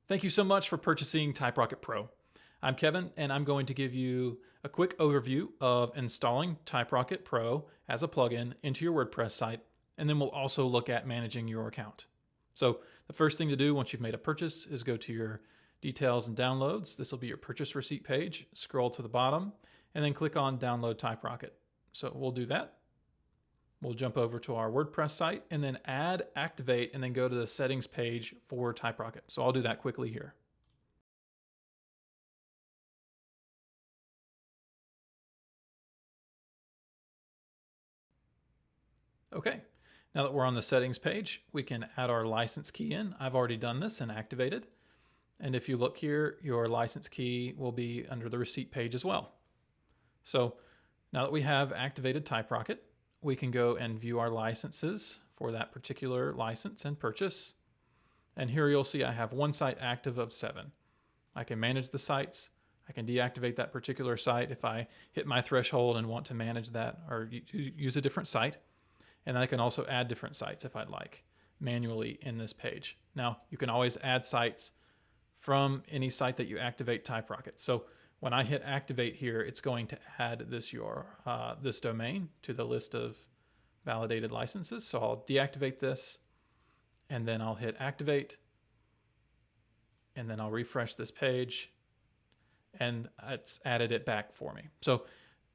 Thank you so much for purchasing TypeRocket Pro. I'm Kevin, and I'm going to give you a quick overview of installing TypeRocket Pro as a plugin into your WordPress site, and then we'll also look at managing your account. So the first thing to do once you've made a purchase is go to your details and downloads. This will be your purchase receipt page. Scroll to the bottom, and then click on Download TypeRocket. So we'll do that. We'll jump over to our WordPress site and then add, activate, and then go to the settings page for TypeRocket. So I'll do that quickly here. Okay, now that we're on the settings page, we can add our license key in. I've already done this and activated. And if you look here, your license key will be under the receipt page as well. So now that we have activated TypeRocket, we can go and view our licenses for that particular license and purchase. And here you'll see I have one site active of 7. I can manage the sites. I can deactivate that particular site if I hit my threshold and want to manage that or use a different site. And I can also add different sites if I'd like manually in this page. Now, you can always add sites from any site that you activate TypeRocket. So when I hit activate here, it's going to add this domain to the list of validated licenses. So I'll deactivate this, and then I'll hit activate, and then I'll refresh this page, and it's added it back for me. So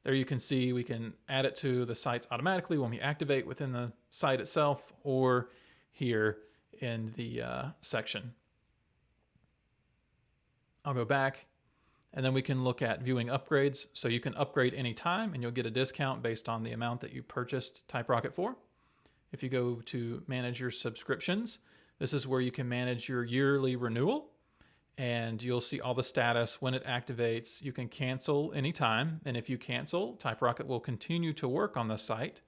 there you can see we can add it to the sites automatically when we activate within the site itself or here in the section. I'll go back. And then we can look at viewing upgrades. So you can upgrade anytime and you'll get a discount based on the amount that you purchased TypeRocket for. If you go to manage your subscriptions, this is where you can manage your yearly renewal and you'll see all the status when it activates. You can cancel anytime. And if you cancel, TypeRocket will continue to work on the site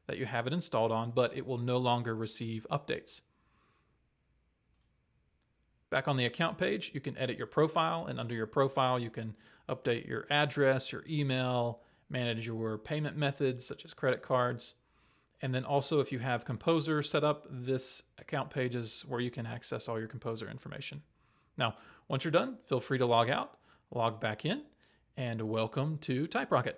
that you have it installed on, but it will no longer receive updates. Back on the account page, you can edit your profile, and under your profile, you can update your address, your email, manage your payment methods, such as credit cards. And then also, if you have Composer set up, this account page is where you can access all your Composer information. Now, once you're done, feel free to log out, log back in, and welcome to TypeRocket.